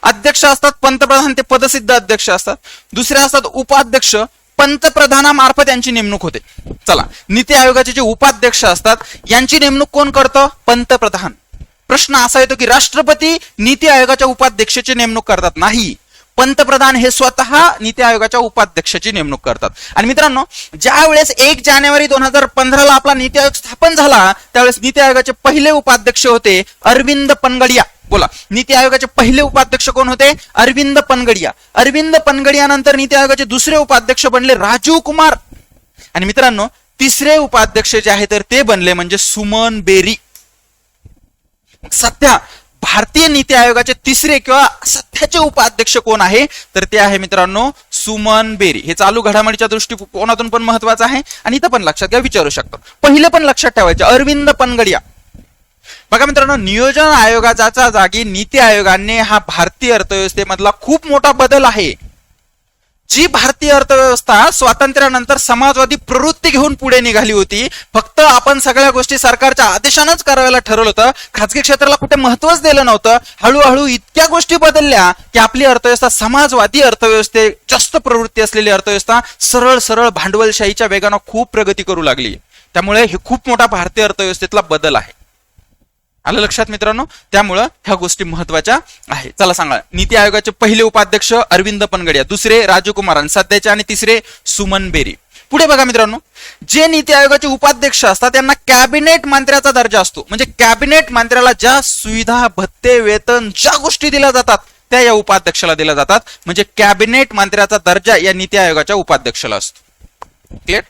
अध्यक्ष असतात पंतप्रधान, ते पदसिद्ध अध्यक्ष असतात. दुसरे असतात उपाध्यक्ष, पंतप्रधानामार्फत यांची नेमणूक होते. चला, नीती आयोगाचे जे उपाध्यक्ष असतात यांची नेमणूक कोण करतं? पंतप्रधान. प्रश्न असा येतो की राष्ट्रपती नीती आयोगाच्या उपाध्यक्षाची नेमणूक करतात? नाही, पंतप्रधान हे स्वतः नीती आयोगाच्या उपाध्यक्षाची नेमणूक करतात. आणि मित्रांनो, ज्या वेळेस 1 जानेवारी 2015 आपला नीती आयोग स्थापन झाला त्यावेळेस नीती आयोगाचे पहिले उपाध्यक्ष होते अरविंद पनगडिया. बोला, नीती आयोगाचे पहिले उपाध्यक्ष कोण होते? अरविंद पनगडिया. अरविंद पनगडिया नंतर नीती आयोगाचे दुसरे उपाध्यक्ष बनले राजीव कुमार. आणि मित्रांनो, तिसरे उपाध्यक्ष जे आहे तर ते बनले म्हणजे सुमन बेरी. सध्या भारतीय नीती आयोगाचे तिसरे किंवा सध्याचे उपाध्यक्ष कोण आहे तर ते आहे मित्रांनो सुमन बेरी. हे चालू घडामोडीच्या दृष्टिकोनातून पण महत्वाचं आहे आणि इथं पण लक्षात घ्या, विचारू शकतो. पहिले पण लक्षात ठेवायचे अरविंद पनगडिया. बघा मित्रांनो, नियोजन आयोगाच्या जागी नीती आयोगाने हा भारतीय अर्थव्यवस्थेमधला खूप मोठा बदल आहे. जी भारतीय अर्थव्यवस्था स्वातंत्र्यानंतर समाजवादी प्रवृत्ती घेऊन पुढे निघाली होती, फक्त आपण सगळ्या गोष्टी सरकारच्या आदेशानंच करायला ठरवलं होतं, खाजगी क्षेत्राला कुठे महत्वच दिलं नव्हतं. हळूहळू इतक्या गोष्टी बदलल्या की आपली अर्थव्यवस्था समाजवादी अर्थव्यवस्थे, जास्त प्रवृत्ती असलेली अर्थव्यवस्था सरळ सरळ भांडवलशाहीच्या वेगानं खूप प्रगती करू लागली. त्यामुळे हे खूप मोठा भारतीय अर्थव्यवस्थेतला बदल आहे. आलं लक्षात मित्रांनो? त्यामुळं ह्या गोष्टी महत्वाच्या आहे. चला सांगा, नीती आयोगाचे पहिले उपाध्यक्ष अरविंद पनगडिया, दुसरे राजीव कुमार आणि सध्याचे आणि तिसरे सुमन बेरी. पुढे बघा मित्रांनो, जे नीती आयोगाचे उपाध्यक्ष असतात त्यांना कॅबिनेट मंत्र्याचा दर्जा असतो. म्हणजे कॅबिनेट मंत्र्याला ज्या सुविधा, भत्ते, वेतन, ज्या गोष्टी दिल्या जातात त्या या उपाध्यक्षाला दिल्या जातात. म्हणजे कॅबिनेट मंत्र्याचा दर्जा या नीती आयोगाच्या उपाध्यक्षाला असतो. क्लिअर?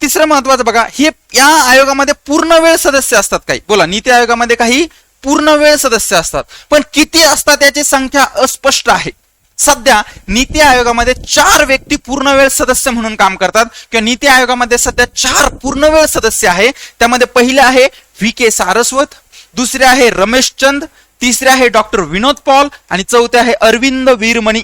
तिसरं महत्वाचं बघा, हे या आयोगामध्ये पूर्ण वेळ सदस्य असतात. काही बोला, नीती आयोगामध्ये काही पूर्ण वेळ सदस्य असतात, पण किती असतात याची संख्या अस्पष्ट आहे. सध्या नीती आयोगामध्ये 4 व्यक्ती पूर्ण वेळ सदस्य म्हणून काम करतात किंवा नीती आयोगामध्ये सध्या 4 पूर्ण वेळ सदस्य आहे. त्यामध्ये पहिले आहे VK सारस्वत, दुसरे आहे रमेश चंद, तिसरे आहे डॉक्टर विनोद पॉल आणि चौथे आहे अरविंद वीरमणी.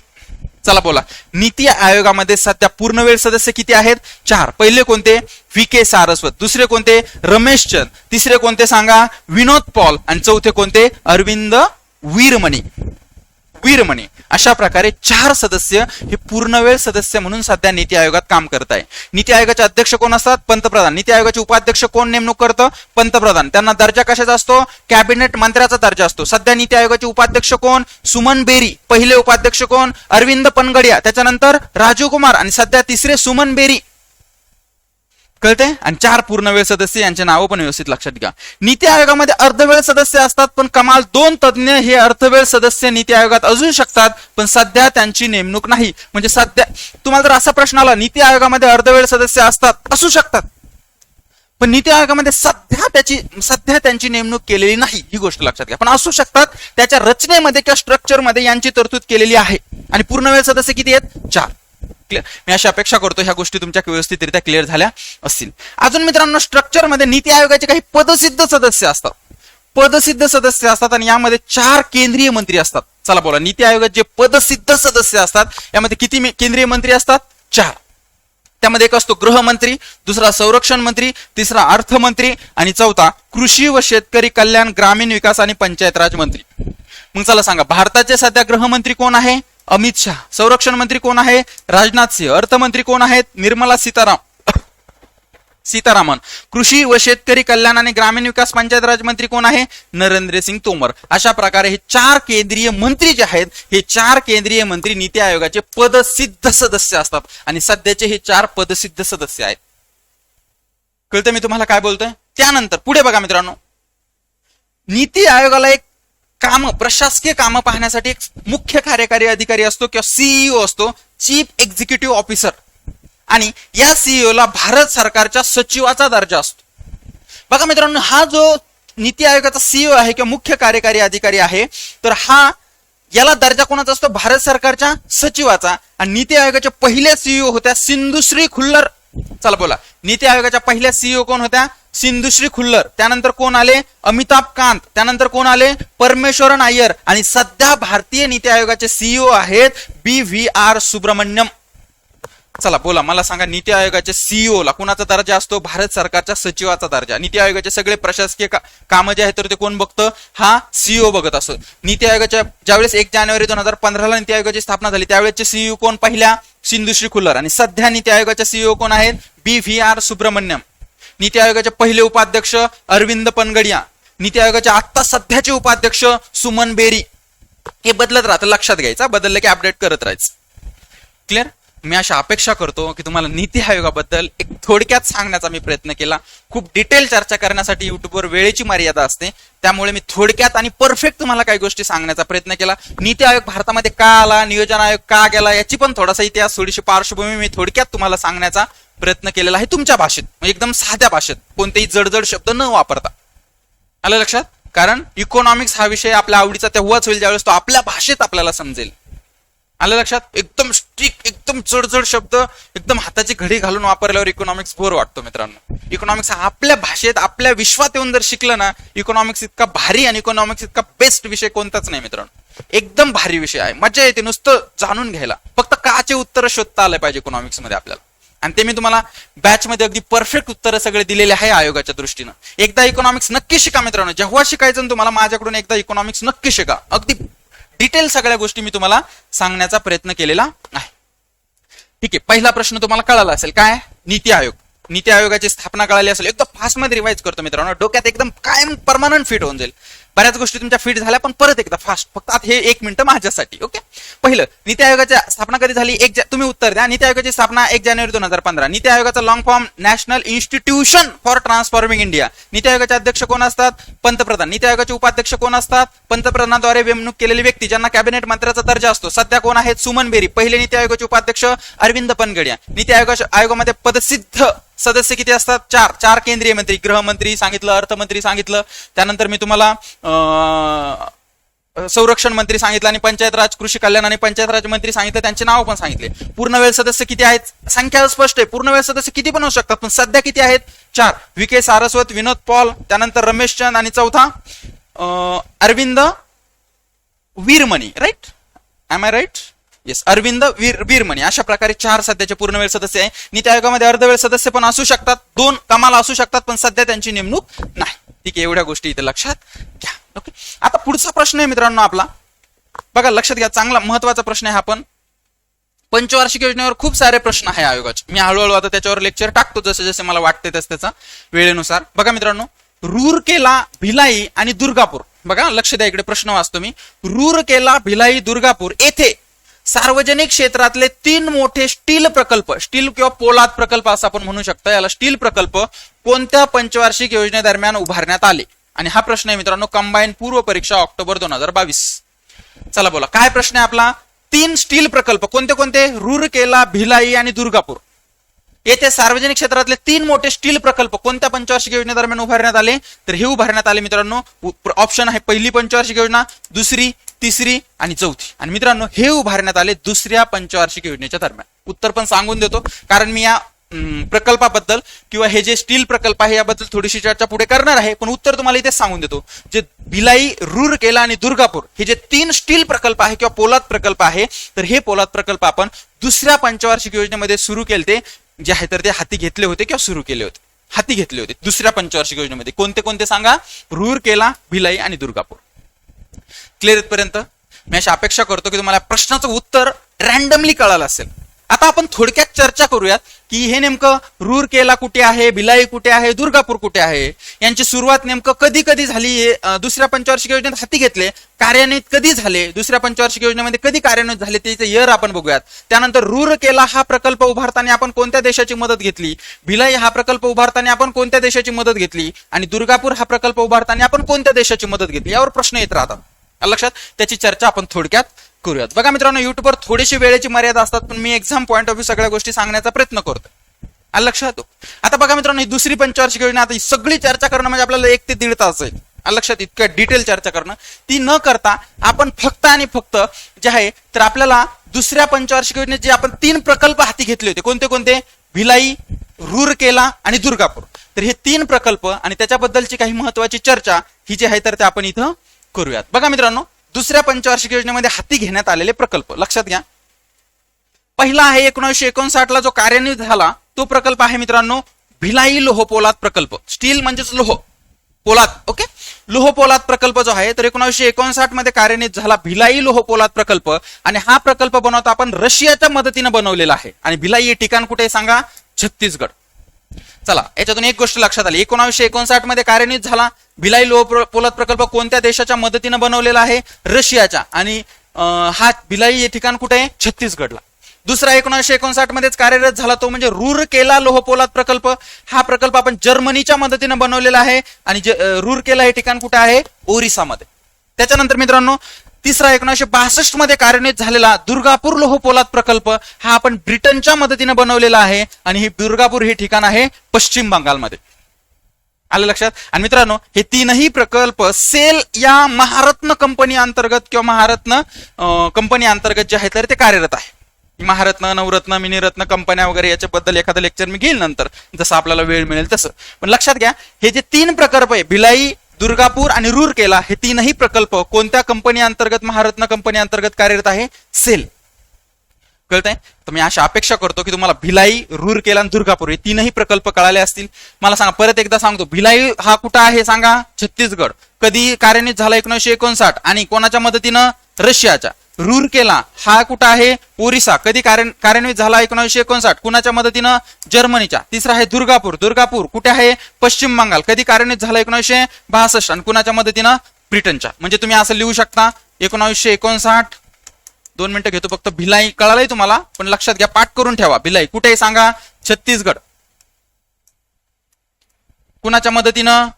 चला बोला, नीती आयोगामध्ये सध्या पूर्ण वेळ सदस्य किती आहेत? 4. पहिले कोणते? VK सारस्वत, दुसरे कोणते? रमेश चंद, तिसरे कोणते सांगा? विनोद पॉल आणि चौथे कोणते? अरविंद वीरमणी. अशा प्रकारे 4 सदस्य हे पूर्ण वेळ सदस्य म्हणून सध्या नीती आयोगात काम करत आहे. नीती आयोगाचे अध्यक्ष कोण असतात? पंतप्रधान. नीती आयोगाचे उपाध्यक्ष कोण नेमणूक करतं? पंतप्रधान. त्यांना दर्जा कशाचा असतो? कॅबिनेट मंत्र्याचा दर्जा असतो. सध्या नीती आयोगाचे उपाध्यक्ष कोण? सुमन बेरी. पहिले उपाध्यक्ष कोण? अरविंद पनगडिया, त्याच्यानंतर राजीव कुमार आणि सध्या तिसरे सुमन बेरी. कळते? आणि 4 पूर्ण वेळ सदस्य यांचे नाव पण व्यवस्थित लक्षात घ्या. नीती आयोगामध्ये अर्धवेळ सदस्य असतात, पण कमाल 2 तज्ञ हे अर्धवेळ सदस्य नीती आयोगात असू शकतात, पण सध्या त्यांची नेमणूक नाही. म्हणजे सध्या तुम्हाला जर असा प्रश्न आला, नीती आयोगामध्ये अर्धवेळ सदस्य असतात, असू शकतात, पण नीती आयोगामध्ये सध्या त्यांची नेमणूक केलेली नाही, ही गोष्ट लक्षात घ्या. पण असू शकतात, त्याच्या रचनेमध्ये किंवा स्ट्रक्चरमध्ये यांची तरतूद केलेली आहे. आणि पूर्ण वेळ सदस्य किती आहेत? 4. क्लिअर? मी अशी अपेक्षा करतो ह्या गोष्टी तुमच्या व्यवस्थितरित्या क्लिअर झाल्या असतील. अजून मित्रांनो, स्ट्रक्चरमध्ये नीती आयोगाचे काही पदसिद्ध सदस्य असतात आणि यामध्ये 4 केंद्रीय मंत्री असतात. चला बोला, नीती आयोगात जे पदसिद्ध सदस्य असतात यामध्ये किती केंद्रीय मंत्री असतात? 4. त्यामध्ये एक असतो गृहमंत्री, दुसरा संरक्षण मंत्री, तिसरा अर्थमंत्री आणि चौथा कृषी व शेतकरी कल्याण, ग्रामीण विकास आणि पंचायत राज मंत्री. मग चला सांगा, भारताचे सध्या गृहमंत्री कोण आहे? अमित शहा. संरक्षण मंत्री कोण आहे? राजनाथ सिंह. अर्थमंत्री कोण आहेत? निर्मला सीतारामन. कृषी व शेतकरी कल्याण आणि ग्रामीण विकास पंचायत राज मंत्री कोण आहे? नरेंद्र सिंग तोमर. अशा प्रकारे हे 4 केंद्रीय मंत्री जे आहेत, हे 4 केंद्रीय मंत्री नीती आयोगाचे पदसिद्ध सदस्य असतात आणि सध्याचे हे 4 पदसिद्ध सदस्य आहेत. कळतं मी तुम्हाला काय बोलतोय? त्यानंतर पुढे बघा मित्रांनो, नीती आयोगाला एक प्रशासकीय कामं पाहण्यासाठी एक मुख्य कार्यकारी अधिकारी असतो किंवा CEO असतो, चीफ एक्झिक्युटिव्ह ऑफिसर. आणि या CEO ला भारत सरकारच्या सचिवाचा दर्जा असतो. बघा मित्रांनो, हा जो नीती आयोगाचा CEO आहे किंवा मुख्य कार्यकारी अधिकारी आहे, तर याला दर्जा कोणाचा असतो? भारत सरकारच्या सचिवाचा. आणि नीती आयोगाच्या पहिल्या CEO होत्या सिंधुश्री खुल्लर. चला बोला, नीती आयोगाच्या पहिल्या CEO कोण होत्या? सिंधुश्री खुल्लर. त्यानंतर कोण आले? अमिताभ कांत. त्यानंतर कोण आले? परमेश्वरन अय्यर. आणि सध्या भारतीय नीती आयोगाचे CEO आहेत BVR सुब्रमण्यम. चला बोला, मला सांगा, नीती आयोगाच्या सीईओ ला कुणाचा दर्जा असतो? भारत सरकारच्या सचिवाचा दर्जा. नीती आयोगाचे सगळे प्रशासकीय कामं जे आहेत तर ते कोण बघतं? हा सीईओ बघत असतो. नीती आयोगाच्या ज्यावेळेस 1 जानेवारी 2015 ला नीती आयोगाची स्थापना झाली त्यावेळेचे सीईओ कोण? पहिल्या सिंधुश्री खुल्लर. आणि सध्या नीती आयोगाच्या सीईओ कोण आहेत? BVR सुब्रमण्यम. नीती आयोगाचे पहिले उपाध्यक्ष अरविंद पनगडिया. नीती आयोगाचे आता सध्याचे उपाध्यक्ष सुमन बेरी. हे बदलत राहतं, लक्षात घ्यायचं, बदललं की अपडेट करत राहायचं. क्लिअर? मी अशा अपेक्षा करतो की तुम्हाला नीती आयोगाबद्दल एक थोडक्यात सांगण्याचा मी प्रयत्न केला. खूप डिटेल चर्चा करण्यासाठी युट्यूबवर वेळेची मर्यादा असते, त्यामुळे मी थोडक्यात आणि परफेक्ट तुम्हाला काही गोष्टी सांगण्याचा प्रयत्न केला. नीती आयोग भारतामध्ये का आला, नियोजन आयोग का गेला, याची पण थोडासा इतिहास, थोडीशी पार्श्वभूमी मी थोडक्यात तुम्हाला सांगण्याचा प्रयत्न केलेला आहे, तुमच्या भाषेत, एकदम साध्या भाषेत, कोणतेही जडजड शब्द न वापरता. आलं लक्षात? कारण इकॉनॉमिक्स हा विषय आपल्या आवडीचा तेव्हाच होईल ज्यावेळेस तो आपल्या भाषेत आपल्याला समजेल. आलं लक्षात? एकदम स्ट्रिक्ट, एकदम जडजड शब्द एकदम हाताची घडी घालून वापरल्यावर इकॉनॉमिक्स बोर वाटतो मित्रांनो. इकॉनॉमिक्स हा आपल्या भाषेत आपल्या विश्वात येऊन जर शिकलं ना, इकॉनॉमिक्स इतका भारी आणि इकॉनॉमिक्स इतका बेस्ट विषय कोणताच नाही मित्रांनो. एकदम भारी विषय आहे, मजा येते नुसतं जाणून घ्यायला. फक्त काचे उत्तर शोधता आलं पाहिजे इकॉनॉमिक्स मध्ये आपल्याला, आणि ते मी तुम्हाला बॅच मध्ये अगदी परफेक्ट उत्तर सगळे दिलेले आहे आयोगाच्या दृष्टीनं. एकदा इकॉनॉमिक्स नक्की शिका मित्रांनो. जेव्हा शिकायचं तुम्हाला माझ्याकडून एकदा इकॉनॉमिक्स नक्की शिका. अगदी डिटेल सगळ्या गोष्टी मी तुम्हाला सांगण्याचा प्रयत्न केलेला आहे. ठीक आहे, पहिला प्रश्न तुम्हाला कळाला असेल, काय? नीती आयोग. नीती आयोगाची स्थापना कळाली असेल. एकदम फास्ट मध्ये रिवाइज करतो मित्रांनो, डोक्यात एकदम कायम परमनंट फिट होऊन जाईल. बऱ्याच गोष्टी तुमच्या फिट झाल्या, पण परत एकदा फास्ट, फक्त आता हे 1 मिनिट माझ्यासाठी. ओके, पहिलं, नीती आयोगाची स्थापना कधी झाली? तुम्ही उत्तर द्या. नीती आयोगाची स्थापना 1 जानेवारी 2015. नीती आयोगाचा long form national institution for transforming India. NITI आयोगाचे अध्यक्ष कोण असतात? पंतप्रधान. नीती आयोगाचे उपाध्यक्ष कोण असतात? पंतप्रधानाद्वारे नेमणूक केलेली व्यक्ती, ज्यांना कॅबिनेट मंत्र्याचा दर्जा असतो. सध्या कोण आहेत? सुमन बेरी. पहिले नीती आयोगाचे उपाध्यक्ष अरविंद पनगडिया. नीती आयोगामध्ये पदसिद्ध सदस्य किती असतात? 4 केंद्रीय मंत्री, गृहमंत्री सांगितलं, अर्थमंत्री सांगितलं, त्यानंतर मी तुम्हाला संरक्षण मंत्री सांगितलं, आणि पंचायत राज, कृषी कल्याण आणि पंचायत राज मंत्री सांगितलं, त्यांचे नाव पण सांगितले. पूर्णवेळ सदस्य किती आहेत? संख्या स्पष्ट आहे, पूर्णवेळ सदस्य किती पण होऊ शकतात, पण सध्या किती आहेत? 4. VK सारस्वत, विनोद पॉल, त्यानंतर रमेश चंद, आणि चौथा Arvind Virmani. Right? Am I right? Yes, Arvind Virmani. अशा प्रकारे 4 सध्याचे पूर्णवेळ सदस्य आहे. नीती आयोगामध्ये अर्धवेळ सदस्य पण असू शकतात, 2 कमाला असू शकतात, पण सध्या त्यांची नेमणूक नाही. ठीक आहे, एवढ्या गोष्टी इथे लक्षात घ्या. ओके, आता पुढचा प्रश्न आहे मित्रांनो आपला, बघा लक्षात घ्या, चांगला महत्वाचा प्रश्न आहे. आपण पंचवार्षिक योजनेवर खूप सारे प्रश्न आहे आयोगाचे. मी हळूहळू आता त्याच्यावर लेक्चर टाकतो जसे जसे मला वाटते त्याचा वेळेनुसार. बघा मित्रांनो, रूरकेला, भिलाई आणि दुर्गापूर. बघा लक्ष द्या, इकडे प्रश्न वाचतो मी. रूरकेला, भिलाई, दुर्गापूर येथे सार्वजनिक क्षेत्रातले 3 मोठे स्टील प्रकल्प, स्टील किंवा पोलाद प्रकल्प असं आपण म्हणू शकतो याला, स्टील प्रकल्प कोणत्या पंचवार्षिक योजनेदरम्यान उभारण्यात आले? आणि हा प्रश्न आहे मित्रांनो, कंबाईन पूर्व परीक्षा ऑक्टोबर 2022. चला बोला, काय प्रश्न आहे आपला? 3 स्टील प्रकल्प कोणते कोणते? रूरकेला, भिलाई आणि दुर्गापूर येथे सार्वजनिक क्षेत्रातले 3 मोठे स्टील प्रकल्प कोणत्या पंचवार्षिक योजनेदरम्यान उभारण्यात आले? तर हे उभारण्यात आले मित्रांनो, ऑप्शन आहे पहिली पंचवार्षिक योजना, दुसरी, तिसरी आणि चौथी. आणि मित्रांनो हे उभारण्यात आले दुसऱ्या पंचवार्षिक योजनेच्या दरम्यान. उत्तर पण सांगून देतो, कारण मी या प्रकल्पाबद्दल किंवा हे जे स्टील प्रकल्प आहे याबद्दल थोडीशी चर्चा पुढे करणार आहे, पण उत्तर तुम्हाला इथे सांगून देतो. जे भिलाई, रूरकेला आणि दुर्गापूर हे जे 3 स्टील प्रकल्प आहे किंवा पोलाद प्रकल्प आहे, तर हे पोलाद प्रकल्प आपण दुसऱ्या पंचवार्षिक योजनेमध्ये सुरू केले, जे आहे तर ते हाती घेतले होते किंवा सुरू केले होते, हाती घेतले होते दुसऱ्या पंचवार्षिक योजनेमध्ये. कोणते कोणते सांगा? रूरकेला, भिलाई आणि दुर्गापूर. क्लिअर इथपर्यंत? मी अशी अपेक्षा करतो की तुम्हाला प्रश्नाचं उत्तर रॅन्डमली कळालं असेल. आता आपण थोडक्यात चर्चा करूयात की हे नेमकं रूरकेला कुठे आहे, भिलाई कुठे आहे, दुर्गापूर कुठे आहे, यांची सुरुवात नेमकं कधी कधी झाली, दुसऱ्या पंचवार्षिक योजनेत हाती घेतले, कार्यान्वित कधी झाले, दुसऱ्या पंचवार्षिक योजनेमध्ये कधी कार्यान्वित झाले त्याचे इयर आपण बघूयात. त्यानंतर रूरकेला हा प्रकल्प उभारताना आपण कोणत्या देशाची मदत घेतली, भिलाई हा प्रकल्प उभारताना आपण कोणत्या देशाची मदत घेतली, आणि दुर्गापूर हा प्रकल्प उभारताना आपण कोणत्या देशाची मदत घेतली, यावर प्रश्न येत राहतात. लक्षात, त्याची चर्चा आपण थोडक्यात करूयात. बघा मित्रांनो, युट्यूबवर थोडीशी वेळेची मर्यादा असतात, पण मी एक्झाम पॉईंट ऑफ व्ह्यू सगळ्या गोष्टी सांगण्याचा प्रयत्न करतो. लक्षात. आता बघा मित्रांनो, ही दुसरी पंचवार्षिक योजना, आता ही सगळी चर्चा करणं म्हणजे आपल्याला 1 ते 1.5 तास जाईल. लक्षात, इतक्या डिटेल चर्चा करणं, ती न करता आपण फक्त आणि फक्त जे आहे तर आपल्याला दुसऱ्या पंचवार्षिक योजनेत जे आपण 3 प्रकल्प हाती घेतले होते, कोणते कोणते? भिलाई, रूरकेला आणि दुर्गापूर. तर हे 3 प्रकल्प आणि त्याच्याबद्दलची काही महत्वाची चर्चा ही जी आहे तर ते आपण इथं करूयात. बघा मित्रांनो, दुसऱ्या पंचवार्षिक योजनेमध्ये हाती घेण्यात आलेले प्रकल्प लक्षात घ्या. पहिला आहे 1959 ला जो कार्यान्वित झाला तो प्रकल्प आहे मित्रांनो भिलाई लोह पोलाद प्रकल्प. स्टील म्हणजेच लोह, पोलाद. ओके, लोह पोलाद प्रकल्प जो आहे तर 1959 मध्ये कार्यान्वित झाला भिलाई लोह पोलाद प्रकल्प. आणि हा प्रकल्प बनवता आपण रशियाच्या मदतीने बनवलेला आहे. आणि भिलाई हे ठिकाण कुठे आहे सांगा? छत्तीसगड. चला, याच्यातून एक गोष्ट लक्षात आली, 1959 मध्ये कार्यान्वित झाला भिलाई लोह पोलाद प्रकल्प कोणत्या देशाच्या मदतीने बनवलेला आहे? रशियाच्या. आणि हा भिलाई हे ठिकाण कुठे आहे? छत्तीसगडला. दुसरा 1959 मध्येच कार्यरत झाला तो म्हणजे रूरकेला लोह पोलाद प्रकल्प. हा प्रकल्प आपण जर्मनीच्या मदतीने बनवलेला आहे. आणि रूरकेला हे ठिकाण कुठे आहे? ओरिसामध्ये. त्याच्यानंतर मित्रांनो तिसरा 1962 मध्ये कार्यान्वित झालेला दुर्गापूर लोह पोलाद प्रकल्प हा आपण ब्रिटनच्या मदतीने बनवलेला आहे. आणि ही दुर्गापूर हे ठिकाण आहे पश्चिम बंगालमध्ये. आलं लक्षात? आणि मित्रांनो हे तीनही प्रकल्प सेल या महारत्न कंपनी अंतर्गत किंवा महारत्न कंपनी अंतर्गत जे आहे तर ते कार्यरत आहे. महारत्न, नवरत्न, मिनीरत्न कंपन्या वगैरे याच्याबद्दल एखादं लेक्चर मी घेईल नंतर, जसं आपल्याला वेळ मिळेल तसं. पण लक्षात घ्या हे जे तीन प्रकल्प आहे भिलाई, दुर्गापूर आणि रूरकेला हे तीनही प्रकल्प कोणत्या कंपनी अंतर्गत? महारत्न कंपनी अंतर्गत कार्यरत आहे, सेल. कळतंय? तर मी अशा अपेक्षा करतो की तुम्हाला भिलाई, रूरकेला आणि दुर्गापूर हे तीनही प्रकल्प कळाले असतील. मला सांगा, परत एकदा सांगतो, भिलाई हा कुठं आहे सांगा? छत्तीसगड. कधी कार्यान्वित झाला? 1959. आणि कोणाच्या मदतीनं? रशियाच्या. रूरकेला हा कुठं आहे? ओरिसा. कधी कार्यान्वित झाला? 1959. कुणाच्या मदतीनं? जर्मनीच्या. तिसरा आहे दुर्गापूर. दुर्गापूर कुठे आहे? पश्चिम बंगाल. कधी कार्यान्वित झाला? 1962. आणि कुणाच्या मदतीनं? ब्रिटनच्या. म्हणजे तुम्ही असं लिहू शकता 1959. 2 मिनिटं घेतो फक्त. भिलाई कळालंय तुम्हाला, पण लक्षात घ्या, पाठ करून ठेवा. भिलाई कुठे आहे सांगा? छत्तीसगड. कुणाच्या मदतीनं?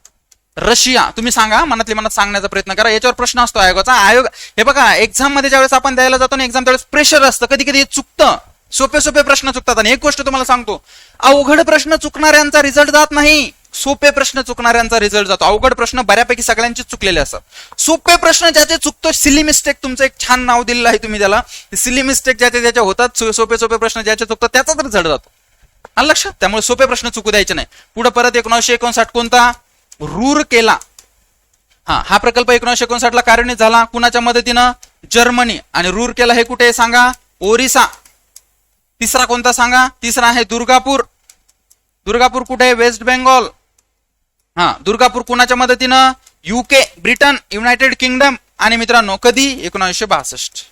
रशिया. तुम्ही सांगा, मनातली मनात सांगण्याचा प्रयत्न करा. याच्यावर प्रश्न असतो आयोगाचा. आयोग हे बघा, एक्झाम मध्ये ज्यावेळेस आपण द्यायला जातो ना एक्झाम, त्यावेळेस प्रेशर असतं. कधी कधी चुकतं, सोपे सोपे प्रश्न चुकतात. आणि एक गोष्ट तुम्हाला सांगतो, अवघड प्रश्न चुकणाऱ्यांचा रिझल्ट जात नाही, सोपे प्रश्न चुकणाऱ्यांचा रिझल्ट जातो. अवघड प्रश्न बऱ्यापैकी सगळ्यांचे चुकलेले असतात. सोपे प्रश्न ज्याचे चुकतो, सिली मिस्टेक, तुमचं एक छान नाव दिलेलं आहे तुम्ही त्याला, सिली मिस्टेक ज्याच्या होतात, सोपे सोपे प्रश्न ज्याचे चुकतात त्याचाच रिझल्ट जातो. आलं लक्षात? त्यामुळे सोपे प्रश्न चुकू द्यायचे नाही. पुढे परत 1959 कोणता? रूरकेला. हा प्रकल्प 1959 ला कार्यान्वित झाला. कुणाच्या मदतीनं? जर्मनी. आणि रूरकेला हे कुठे सांगा? ओरिसा. तिसरा कोणता सांगा? तिसरा आहे दुर्गापूर. दुर्गापूर कुठे आहे? Waste Bengal. दुर्गापूर कुणाच्या मदतीनं? UK, Britain, United kingdom. आणि मित्रांनो कधी? 1962.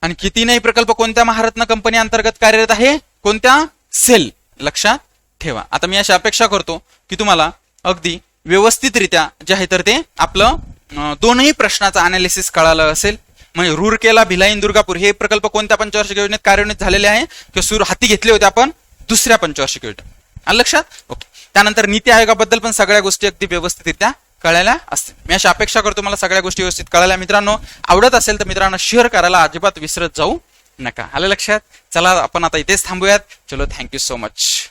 आणि कितीनही प्रकल्प कोणत्या महारत्न कंपनी अंतर्गत कार्यरत आहे? कोणत्या? सेल. लक्षात ठेवा. आता मी अशी अपेक्षा करतो की तुम्हाला अगदी व्यवस्थितरित्या जे आहे तर ते आपलं दोनही प्रश्नाचं अनालिसिस कळालं असेल. म्हणजे रूरकेला, भिलाई, दुर्गापूर हे प्रकल्प कोणत्या पंचवार्षिक योजनेत कार्यान्वित झालेले आहे किंवा हाती घेतले होते आपण? दुसऱ्या पंचवार्षिक योजनेत. आलं लक्षात? ओके. त्यानंतर नीती आयोगाबद्दल पण सगळ्या गोष्टी अगदी व्यवस्थितरित्या कळायला असतील. मी अशी अपेक्षा करतो मला सगळ्या गोष्टी व्यवस्थित कळायला. मित्रांनो आवडत असेल तर मित्रांनो शेअर करायला अजिबात विसरत जाऊ नका. आलं लक्षात? चला आपण आता इथेच थांबूयात. चलो, थँक्यू सो मच.